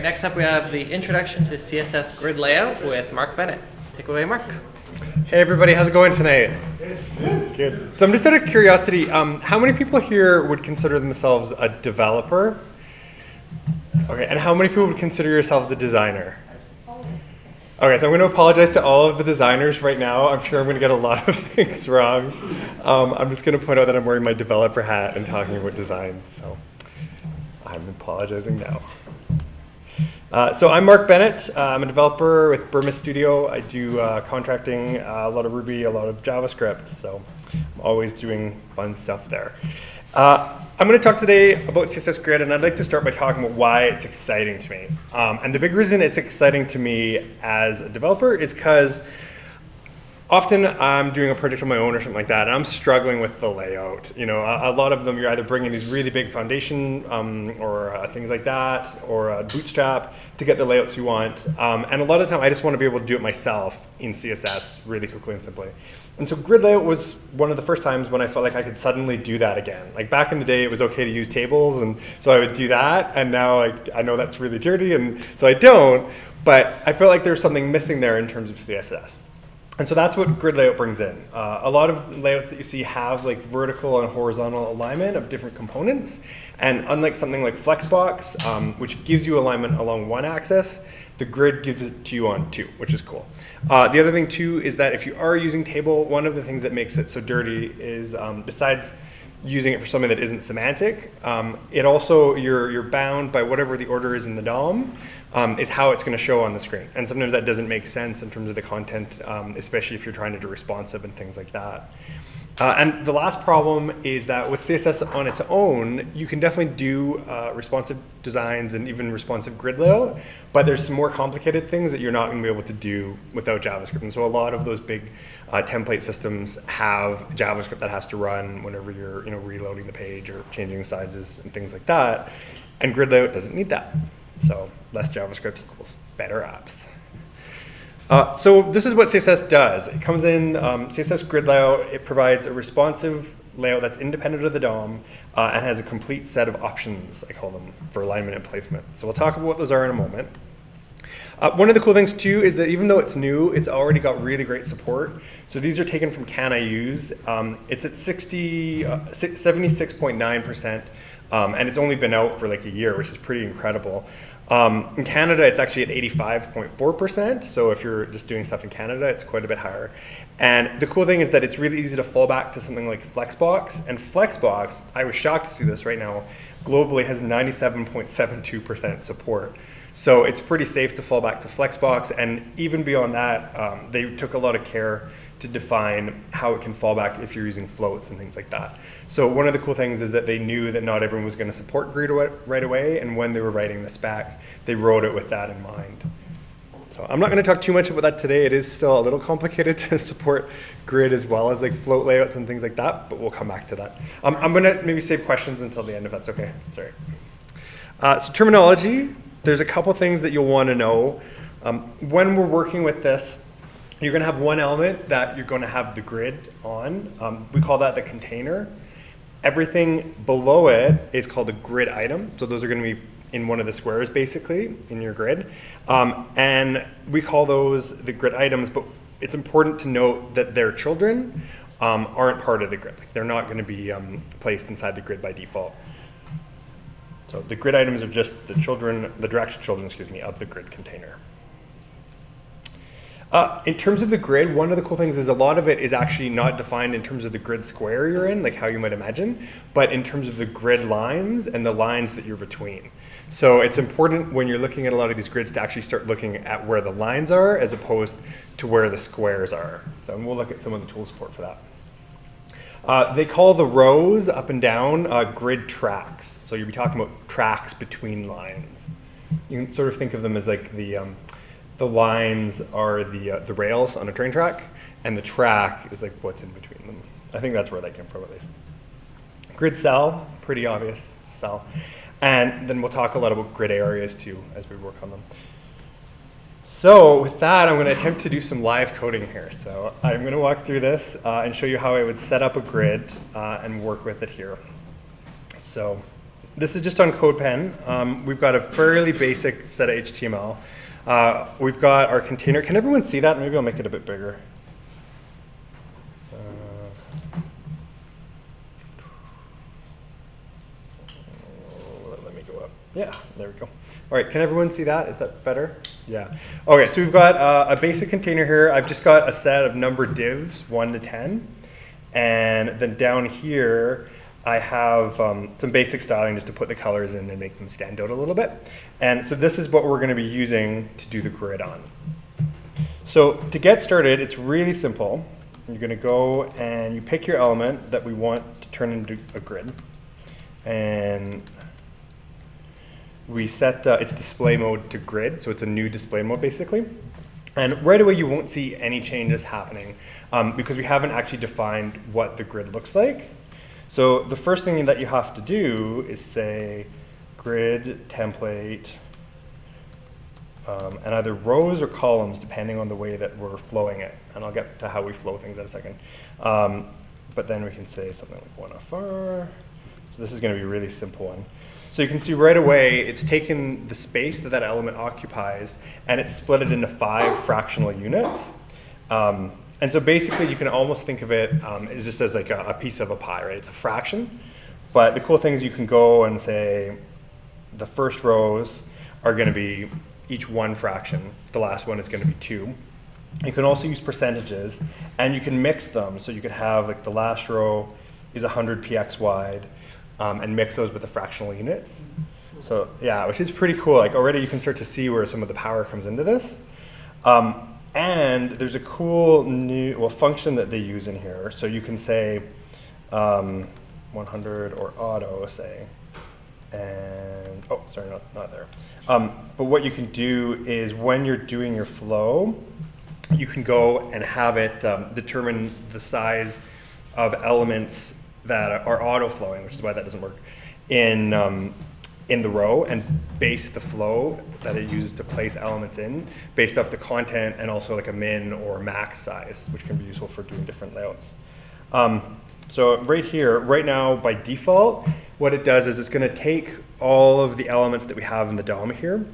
next up we have the Introduction to CSS Grid Layout with Mark Bennett. Take it away, Mark. Hey everybody, how's it going tonight? Good. So I'm just out of curiosity, how many people here would consider themselves a developer? Okay, and how many people would consider yourselves a designer? Okay, so I'm going to apologize to all of the designers right now. I'm sure I'm going to get a lot of things wrong. I'm just going to point out that I'm wearing my developer hat and talking about design, so I'm apologizing now. So I'm Mark Bennett. I'm a developer with Burma Studio. I do contracting, a lot of Ruby, a lot of JavaScript, so I'm always doing fun stuff there. I'm going to talk today about CSS Grid, and I'd like to start by talking about why it's exciting to me. And the big reason it's exciting to me as a developer is because often I'm doing a project on my own or something like that, and I'm struggling with the layout. You know, a lot of them you're either bringing these really big foundation or things like that, or a Bootstrap to get the layouts you want. And a lot of the time I just want to be able to do it myself in CSS really quickly and simply. And so grid layout was one of the first times when I felt like I could suddenly do that again. Like back in the day, it was okay to use tables, and so I would do that. And now I know that's really dirty, and so I don't. But I felt like there's something missing there in terms of CSS. And so that's what grid layout brings in. A lot of layouts that you see have like vertical and horizontal alignment of different components. And unlike something like Flexbox, which gives you alignment along one axis, the grid gives it to you on two, which is cool. The other thing too is that if you are using table, one of the things that makes it so dirty is besides using it for something that isn't semantic, it also, you're bound by whatever the order is in the DOM, is how it's going to show on the screen. And sometimes that doesn't make sense in terms of the content, especially if you're trying to do responsive and things like that. And the last problem is that with CSS on its own, you can definitely do responsive designs and even responsive grid layout, but there's some more complicated things that you're not going to be able to do without JavaScript. And so a lot of those big template systems have JavaScript that has to run whenever you're reloading the page or changing sizes and things like that. And grid layout doesn't need that. So less JavaScript equals better apps. So this is what CSS does. It comes in CSS grid layout. It provides a responsive layout that's independent of the DOM and has a complete set of options, I call them, for alignment and placement. So we'll talk about what those are in a moment. One of the cool things too is that even though it's new, it's already got really great support. So these are taken from Can I Use. It's at 76.9%, and it's only been out for like a year, which is pretty incredible. In Canada, it's actually at 85.4%. So if you're just doing stuff in Canada, it's quite a bit higher. And the cool thing is that it's really easy to fall back to something like Flexbox. And Flexbox, I was shocked to see this right now, globally has 97.72% support. So it's pretty safe to fall back to Flexbox. And even beyond that, they took a lot of care to define how it can fall back if you're using floats and things like that. So one of the cool things is that they knew that not everyone was going to support grid right away, and when they were writing the spec, they wrote it with that in mind. So I'm not going to talk too much about that today. It is still a little complicated to support grid as well as like float layouts and things like that, but we'll come back to that. I'm going to maybe save questions until the end if that's okay. Sorry. So terminology, there's a couple things that you'll want to know. When we're working with this, you're going to have one element that you're going to have the grid on. We call that the container. Everything below it is called a grid item. So those are going to be in one of the squares, basically, in your grid. And we call those the grid items, but it's important to note that their children aren't part of the grid. They're not going to be placed inside the grid by default. So the grid items are just the children, the direct children, excuse me, of the grid container. In terms of the grid, one of the cool things is a lot of it is actually not defined in terms of the grid square you're in, like how you might imagine, but in terms of the grid lines and the lines that you're between. So it's important when you're looking at a lot of these grids to actually start looking at where the lines are as opposed to where the squares are. So we'll look at some of the tool support for that. They call the rows up and down grid tracks. So you'll be talking about tracks between lines. You can sort of think of them as like the lines are the rails on a train track, and the track is like what's in between them. I think that's where that came from at least. Grid cell, pretty obvious cell. And then we'll talk a lot about grid areas too as we work on them. So with that, I'm going to attempt to do some live coding here. So I'm going to walk through this and show you how I would set up a grid and work with it here. So this is just on CodePen. We've got a fairly basic set of HTML. We've got our container. Can everyone see that? Maybe I'll make it a bit bigger. Let me go up. Yeah, there we go. All right, can everyone see that? Is that better? Yeah. Okay, so we've got a basic container here. I've just got a set of numbered divs, 1 to 10. And then down here, I have some basic styling just to put the colors in and make them stand out a little bit. And so this is what we're going to be using to do the grid on. So to get started, it's really simple. You're going to go and you pick your element that we want to turn into a grid. And we set its display mode to grid, so it's a new display mode basically. And right away you won't see any changes happening because we haven't actually defined what the grid looks like. So the first thing that you have to do is say grid template and either rows or columns depending on the way that we're flowing it. And I'll get to how we flow things in a second. But then we can say something like 1FR. So this is going to be a really simple one. So you can see right away it's taken the space that that element occupies and it's split it into 5 fractional units. And so basically you can almost think of it as just as like a piece of a pie, right? It's a fraction. But the cool thing is you can go and say the first rows are going to be each 1 fraction. The last one is going to be 2. You can also use percentages and you can mix them. So you could have like the last row is 100 px wide. And mix those with the fractional units. So yeah, which is pretty cool. Like already you can start to see where some of the power comes into this. And there's a cool new function that they use in here. So you can say 100 or auto, say, and oh, sorry, not there. But what you can do is when you're doing your flow, you can go and have it determine the size of elements that are auto flowing, which is why that doesn't work, in the row and base the flow that it uses to place elements in based off the content and also like a min or max size, which can be useful for doing different layouts. So right here, right now by default, what it does is it's going to take all of the elements that we have in the DOM here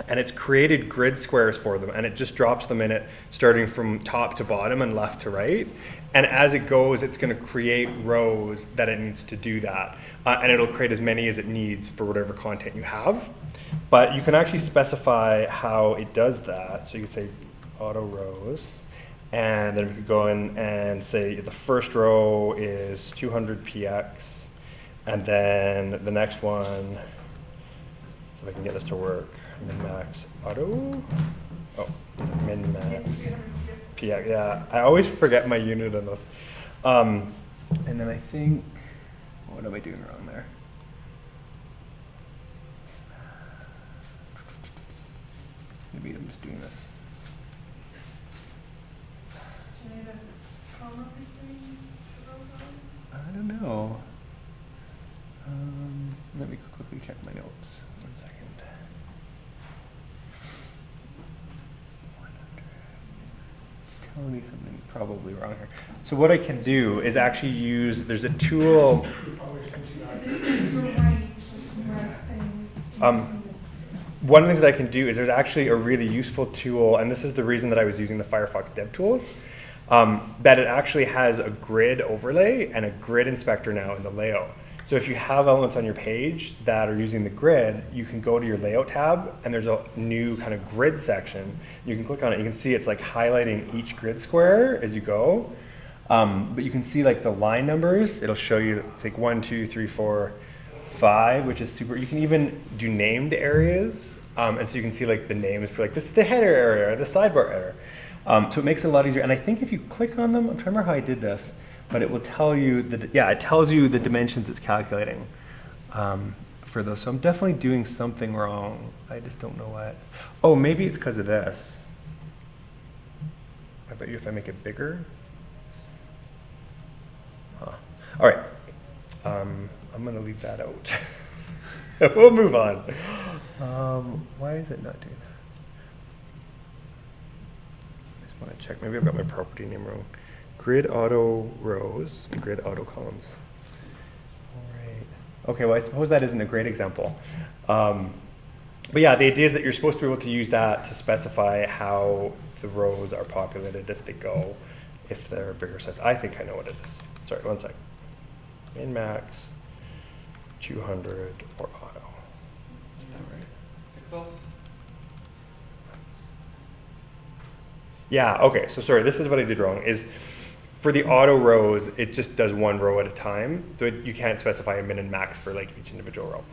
and it's created grid squares for them and it just drops them in it starting from top to bottom and left to right. And as it goes, it's going to create rows that it needs to do that. And it'll create as many as it needs for whatever content you have. But you can actually specify how it does that. So you could say auto rows. And then we could go in and say the first row is 200 px. And then the next one, so if I can get this to work, min-max auto. Oh, min-max. PX, yeah, I always forget my unit on this. And then I think, what am I doing wrong there? Maybe I'm just doing this. I don't know. Let me quickly check my notes. 1 second. Telling me something probably wrong here. So what I can do is actually use, there's a tool. One of the things that I can do is there's actually a really useful tool, and this is the reason that I was using the Firefox DevTools, that it actually has a grid overlay and a grid inspector now in the layout. So if you have elements on your page that are using the grid, you can go to your layout tab and there's a new kind of grid section. You can click on it, you can see it's like highlighting each grid square as you go. But you can see like the line numbers. It'll show you it's like 1, 2, 3, 4, 5, which is super. You can even do named areas. And so you can see like the names for like, this is the header area or the sidebar area. So it makes it a lot easier. And I think if you click on them, I'm trying to remember how I did this. But it will tell you, it tells you the dimensions it's calculating for those. So I'm definitely doing something wrong. I just don't know what. Oh, maybe it's because of this. I bet you if I make it bigger. Huh. All right. I'm going to leave that out. We'll move on. Why is it not doing that? I just want to check. Maybe I've got my property name wrong. Grid auto rows and grid auto columns. All right. Okay, well, I suppose that isn't a great example. But yeah, the idea is that you're supposed to be able to use that to specify how the rows are populated as they go, if they're bigger size. I think I know what it is. Sorry, one sec. Min, max, 200, or auto. Is that right? Pixels? Yeah, okay, so sorry, this is what I did wrong, is for the auto rows, it just does one row at a time. So you can't specify a min and max for like each individual row.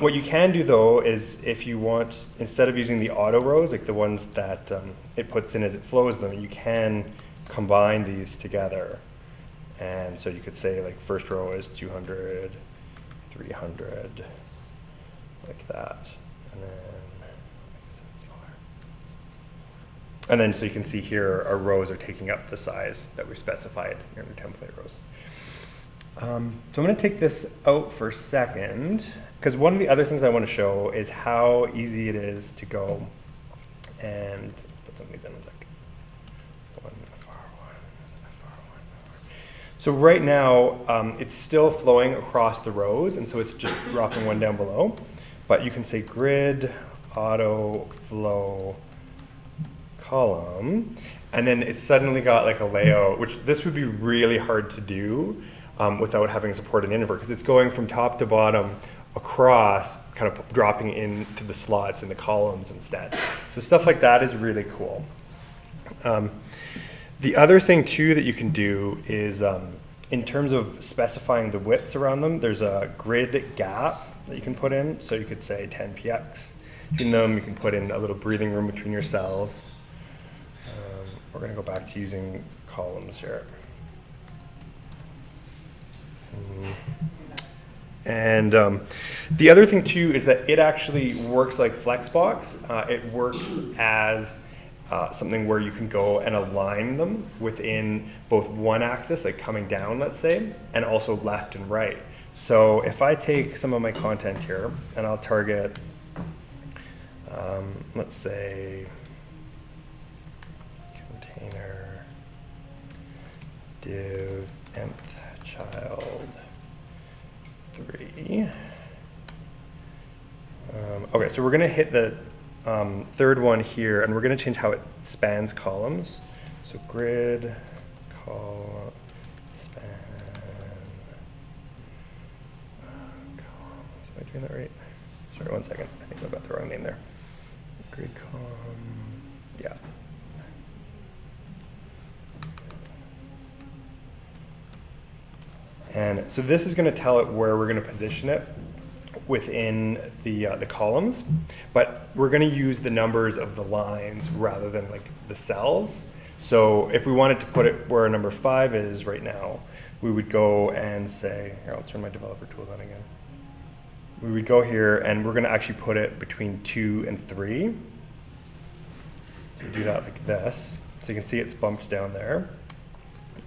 What you can do though is if you want, instead of using the auto rows, like the ones that it puts in as it flows them, you can combine these together. And so you could say like first row is 200, 300, like that. And then so you can see here our rows are taking up the size that we specified in the template rows. So I'm going to take this out for a second, because one of the other things I want to show is how easy it is to go and let's put some of these in a sec. So right now it's still flowing across the rows, and so it's just dropping one down below. But you can say grid auto flow column, and then it's suddenly got like a layout, which this would be really hard to do without having support in invert, because it's going from top to bottom across, kind of dropping into the slots in the columns instead. So stuff like that is really cool. The other thing too that you can do is in terms of specifying the widths around them, there's a grid gap that you can put in. So you could say 10 px in them. You can put in a little breathing room between your cells. We're going to go back to using columns here. And the other thing too is that it actually works like Flexbox. It works as something where you can go and align them within both one axis, like coming down, let's say, and also left and right. So if I take some of my content here and I'll target, let's say, container div nth child 3. Okay, so we're going to hit the third one here, and we're going to change how it spans columns. So grid column span columns. Am I doing that right? Sorry, one second. I think I got the wrong name there. Grid column. Yeah. And so this is going to tell it where we're going to position it within the columns, but we're going to use the numbers of the lines rather than like the cells. So if we wanted to put it where number 5 is right now, we would go and say, here, I'll turn my developer tools on again. We would go here and we're going to actually put it between 2 and 3. So do that like this. So you can see it's bumped down there.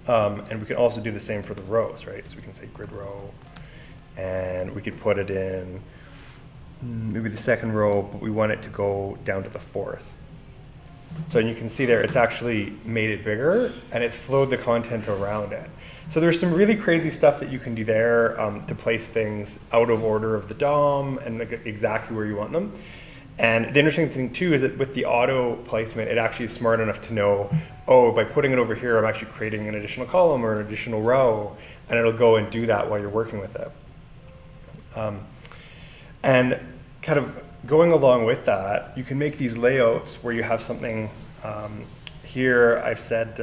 And we can also do the same for the rows, right? So we can say grid row, and we could put it in maybe the second row, but we want it to go down to the 4th. So you can see there, it's actually made it bigger, and it's flowed the content around it. So there's some really crazy stuff that you can do there to place things out of order of the DOM and like exactly where you want them. And the interesting thing too is that with the auto placement, it actually is smart enough to know, oh, by putting it over here, I'm actually creating an additional column or an additional row, and it'll go and do that while you're working with it. And kind of going along with that, you can make these layouts where you have something here. I've said,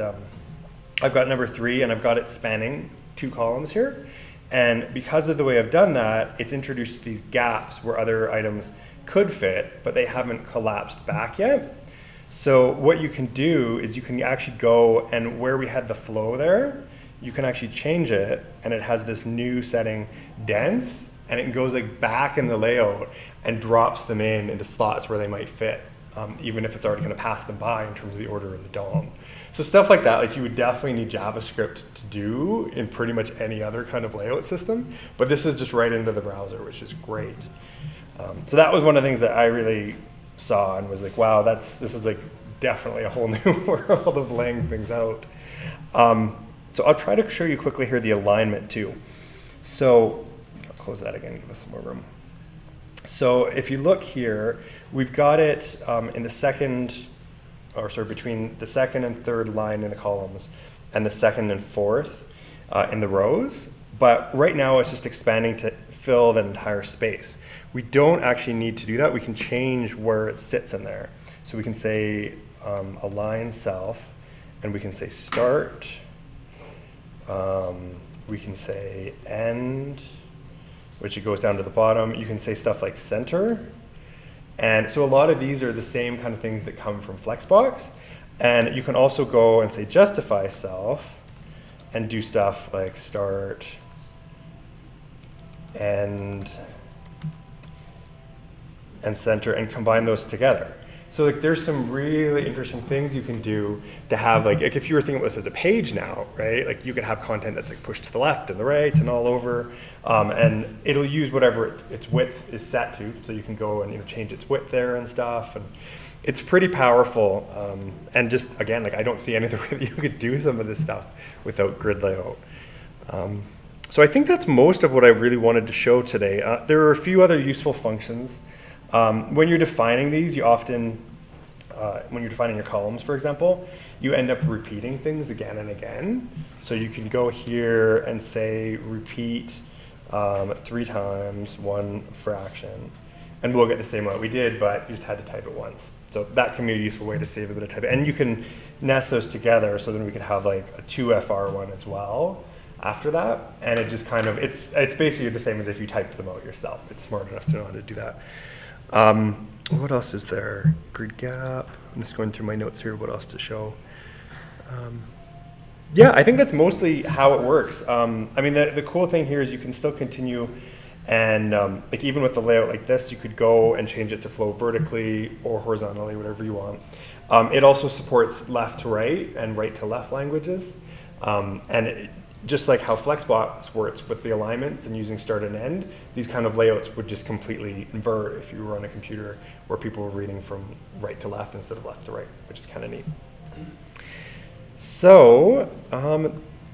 I've got number 3 and I've got it spanning 2 columns here. And because of the way I've done that, it's introduced these gaps where other items could fit, but they haven't collapsed back yet. So what you can do is you can actually go and where we had the flow there, you can actually change it, and it has this new setting, dense, and it goes like back in the layout and drops them into slots where they might fit, even if it's already going to pass them by in terms of the order of the DOM. So stuff like that, like you would definitely need JavaScript to do in pretty much any other kind of layout system, but this is just right into the browser, which is great. So that was one of the things that I really saw and was like, wow, this is like definitely a whole new world of laying things out. So I'll try to show you quickly here the alignment too. So close that again, give us some more room. So if you look here, we've got it in the second, or sorry, between the second and third line in the columns and the second and fourth in the rows. But right now it's just expanding to fill the entire space. We don't actually need to do that. We can change where it sits in there. So we can say align self, and we can say start. We can say end, which it goes down to the bottom. You can say stuff like center. And so a lot of these are the same kind of things that come from Flexbox. And you can also go and say justify self and do stuff like start, end, and center, and combine those together. So like there's some really interesting things you can do to have like if you were thinking about this as a page now, right? Like you could have content that's like pushed to the left and the right and all over, and it'll use whatever its width is set to. So you can go and change its width there and stuff, and it's pretty powerful. And just again, like I don't see any other way that you could do some of this stuff without grid layout. So I think that's most of what I really wanted to show today. There are a few other useful functions. When you're defining these, you often, when you're defining your columns, for example, you end up repeating things again and again. So you can go here and say repeat 3 times 1 fraction, and we'll get the same one we did, but you just had to type it once. So that can be a useful way to save a bit of type. And you can nest those together, so then we could have like a 2FR one as well after that. And it just kind of, it's basically the same as if you typed them out yourself. It's smart enough to know how to do that. What else is there? Grid gap. I'm just going through my notes here. What else to show? Yeah, I think that's mostly how it works. I mean, the cool thing here is you can still continue, and like even with the layout like this, you could go and change it to flow vertically or horizontally, whatever you want. It also supports left to right and right to left languages, and just like how Flexbox works with the alignments and using start and end, these kind of layouts would just completely invert if you were on a computer where people were reading from right to left instead of left to right, which is kind of neat. So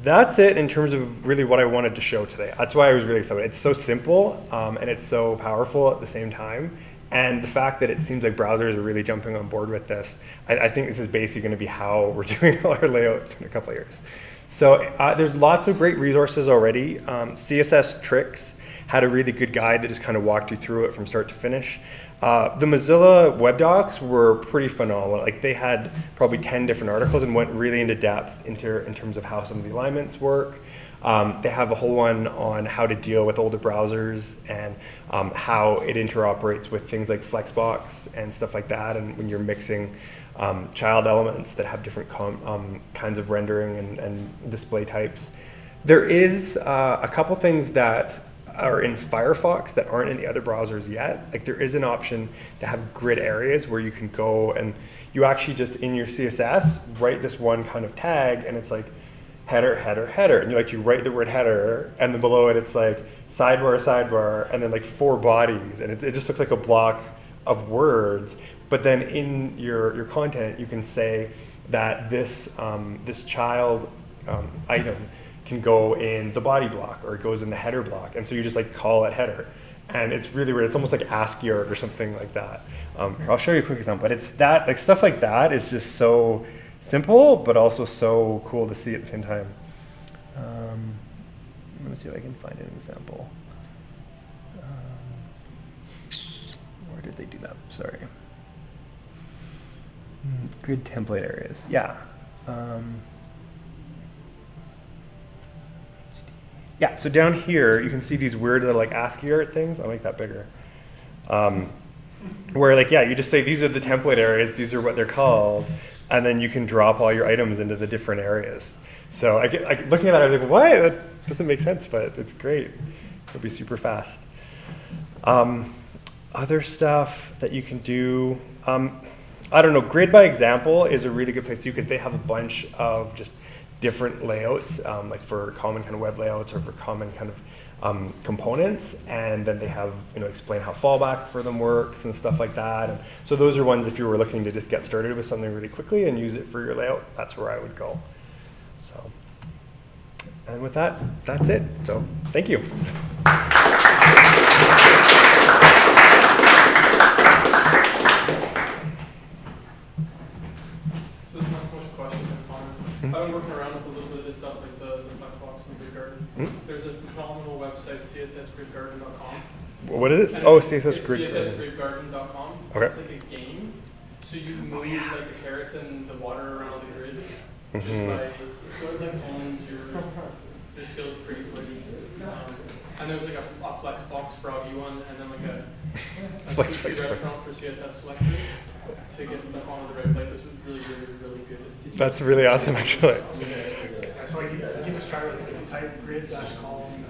that's it in terms of really what I wanted to show today. That's why I was really excited. It's so simple and it's so powerful at the same time. And the fact that it seems like browsers are really jumping on board with this, I think this is basically going to be how we're doing all our layouts in a couple of years. So there's lots of great resources already. CSS Tricks had a really good guide that just kind of walked you through it from start to finish. The Mozilla web docs were pretty phenomenal. Like they had probably 10 different articles and went really into depth in terms of how some of the alignments work. They have a whole one on how to deal with older browsers and how it interoperates with things like Flexbox and stuff like that, and when you're mixing child elements that have different kinds of rendering and display types. There is a couple things that are in Firefox that aren't in the other browsers yet. Like there is an option to have grid areas where you can go and you actually just in your CSS write this one kind of tag, and it's like header, header, header, and you write the word header, and then below it it's like sidebar, sidebar, and then like 4 bodies, and it just looks like a block of words. But then in your content, you can say that this this child item can go in the body block, or it goes in the header block, and so you just like call it header, and it's really weird. It's almost like ASCII art or something like that. Here, I'll show you a quick example. But it's that like stuff like that is just so simple, but also so cool to see at the same time. I'm gonna see if I can find an example. Where did they do that? Sorry. Grid template areas. Yeah. Yeah, so down here, you can see these weird little like ASCII art things. I'll make that bigger. Where like, yeah, you just say these are the template areas, these are what they're called, and then you can drop all your items into the different areas. So looking at that, I was like, what? That doesn't make sense, but it's great. It'll be super fast. Other stuff that you can do, I don't know, Grid by Example is a really good place too, because they have a bunch of just different layouts, like for common kind of web layouts or for common kind of components, and then they have explain how fallback for them works and stuff like that. And so those are ones if you were looking to just get started with something really quickly and use it for your layout, that's where I would go. So, and with that, that's it. So thank you. I've been working around with a little bit of this stuff, like the Flexbox and the Grid Garden. There's a phenomenal website, cssgridgarden.com. What is it? And Oh, CSS Grid. cssgridgarden.com. Okay. It's like a game. So you move like the carrots and the water around the grid just by, so it like hones your skills pretty quick. And there's like a Flexbox Froggy one, and then like a sushi restaurant for CSS selectors to get stuff onto the right place. This was really good. That's really awesome, actually. Yeah, so like you can just try like if you type grid-column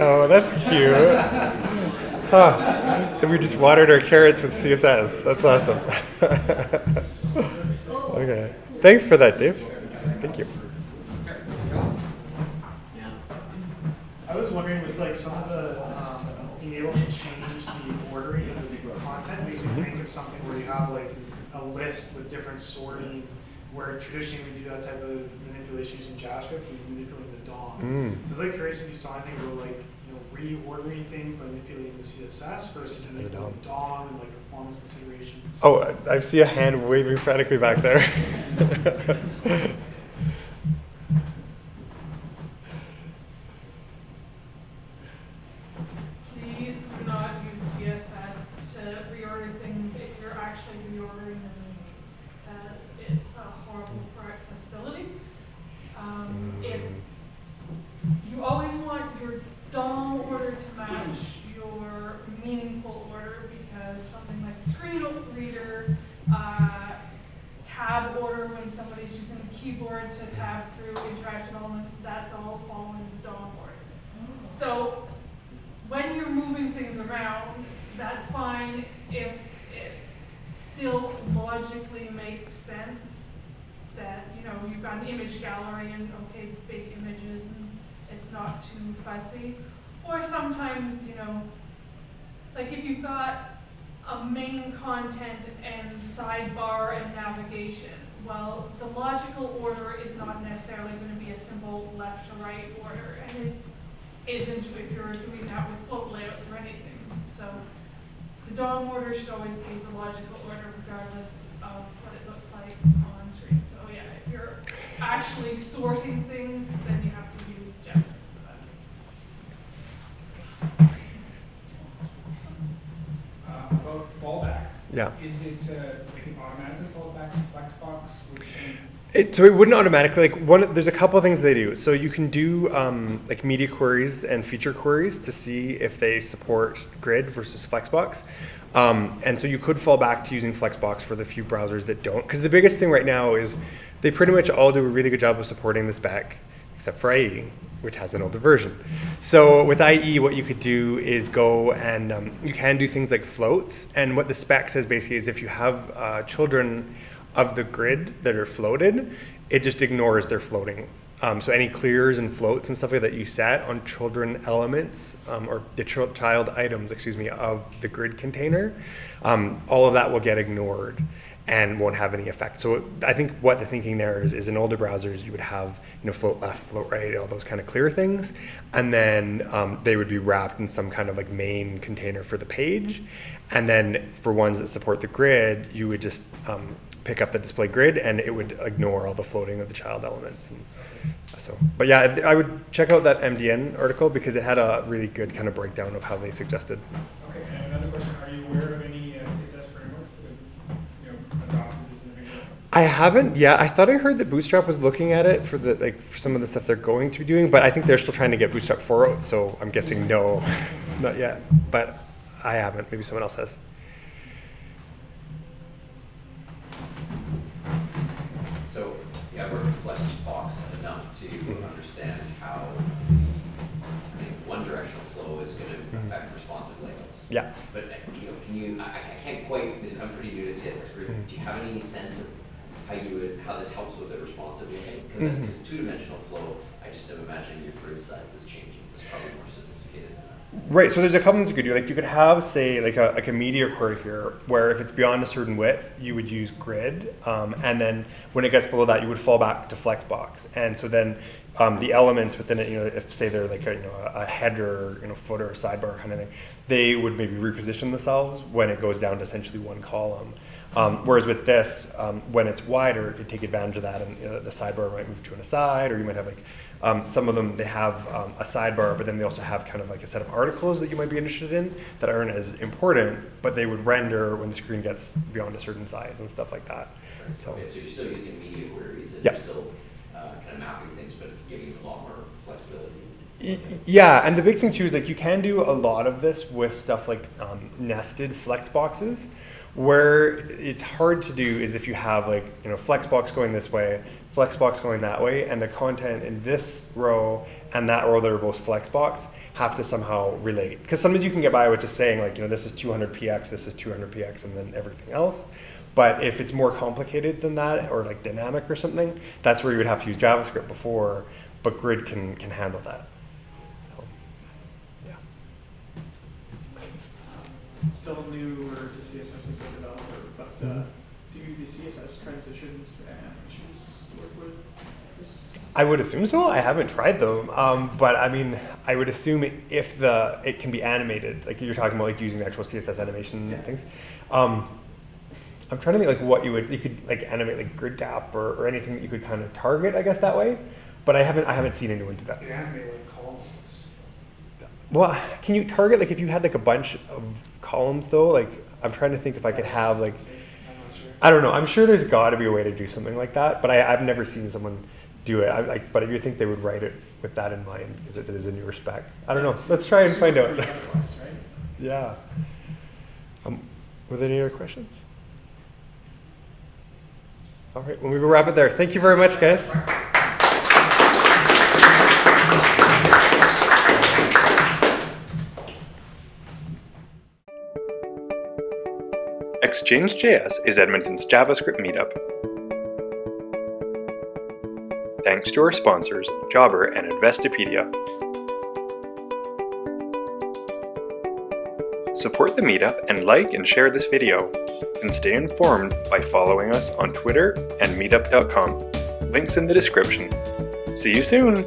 Oh, that's cute. Huh. So we just watered our carrots with CSS. That's awesome. Okay. Thanks for that, Dave. Thank you. I was wondering with like some of the being able to change the ordering of the content makes me think of something where you have like a list with different sorting, where traditionally we do that type of manipulation using JavaScript, we manipulate the DOM. So it's like curious if you saw anything where like reordering things by manipulating the CSS versus manipulating the DOM and like performance considerations. Oh, I see a hand waving frantically back there. Please do not use CSS to reorder things if you're actually reordering them, as it's horrible for accessibility. If you always want your DOM order to match your meaningful order, because something like the screen reader, tab order when somebody's using the keyboard to tab through interactive elements, that's all following the DOM order. So when you're moving things around, that's fine if it still logically makes sense that, you've got an image gallery and okay, big images and it's not too fussy. Or sometimes, like if you've got a main content and sidebar and navigation, well, the logical order is not necessarily going to be a simple left to right order, and it isn't if you're doing that with float layouts or anything. So the DOM order should always be the logical order regardless of what it looks like on screen. So yeah, if you're actually sorting things, then you have to use JavaScript for that. About fallback. Yeah. Is it like it automatically falls back to Flexbox with some? So it wouldn't automatically, there's a couple of things they do. So you can do like media queries and feature queries to see if they support Grid versus Flexbox. And so you could fall back to using Flexbox for the few browsers that don't. Because the biggest thing right now is they pretty much all do a really good job of supporting the spec, except for IE, which has an older version. So with IE, what you could do is go and you can do things like floats. And what the spec says basically is if you have children of the grid that are floated, it just ignores their floating. So any clears and floats and stuff like that you set on children elements or the child items, of the grid container, all of that will get ignored and won't have any effect. So I think what the thinking there is in older browsers you would have float left, float right, all those kind of clear things, and then they would be wrapped in some kind of like main container for the page, and then for ones that support the grid, you would just pick up the display grid and it would ignore all the floating of the child elements. And so, but yeah, I would check out that MDN article because it had a really good kind of breakdown of how they suggested. Okay, and another question: are you aware of any CSS frameworks that have adopted this in a big way? I haven't. Yeah, I thought I heard that Bootstrap was looking at it for for some of the stuff they're going to be doing, but I think they're still trying to get Bootstrap 4 out. So I'm guessing no, not yet. But I haven't. Maybe someone else has. So, yeah, I worked with Flexbox enough to understand how one directional flow is going to affect responsive layouts. Yeah. But I can't quite, I'm pretty new to CSS Grid. Do you have any sense of how this helps with a responsive layout? Because two-dimensional flow, I just am imagining your grid size is changing. It's probably more sophisticated than that. Right, so there's a couple things you could do. Like you could have, say, like a media query here, where if it's beyond a certain width, you would use grid, and then when it gets below that, you would fall back to flexbox. And so then the elements within it, if say they're like a header, footer, sidebar kind of thing, they would maybe reposition themselves when it goes down to essentially one column. Whereas with this, when it's wider, it could take advantage of that, and the sidebar might move to an aside, or you might have like some of them, they have a sidebar, but then they also have kind of like a set of articles that you might be interested in that aren't as important, but they would render when the screen gets beyond a certain size and stuff like that. So, Okay, so you're still using media queries, and yeah. you're still kind of mapping things, but it's giving you a lot more flexibility. Yeah, and the big thing too is like you can do a lot of this with stuff like nested flex boxes. Where it's hard to do is if you have like flexbox going this way, flexbox going that way, and the content in this row and that row that are both flexbox have to somehow relate. Because sometimes you can get by with just saying like this is 200px, this is 200px, and then everything else. But if it's more complicated than that, or like dynamic or something, that's where you would have to use JavaScript before. But Grid can handle that. So, yeah. Still newer to CSS as a developer, but do the CSS transitions and issues work with this? I would assume so. I haven't tried them, but I mean, I would assume if it can be animated, like you're talking about, like using the actual CSS animation things. I'm trying to think like what you could like animate like grid gap or anything that you could kind of target, I guess, that way. But I haven't seen anyone do that. You animate like columns. Well, can you target like if you had like a bunch of columns though? Like I'm trying to think if I could have like, I'm not sure. I don't know. I'm sure there's got to be a way to do something like that, but I've never seen someone do it. But you would think they would write it with that in mind because it is a newer spec. I don't know. Let's try and find out. Right? Yeah. Were there any other questions? All right. Well, we will wrap it there. Thank you very much, guys. Exchange.js is Edmonton's JavaScript meetup. Thanks to our sponsors, Jobber and Investopedia. Support the meetup and like and share this video. And stay informed by following us on Twitter and meetup.com. Links in the description. See you soon!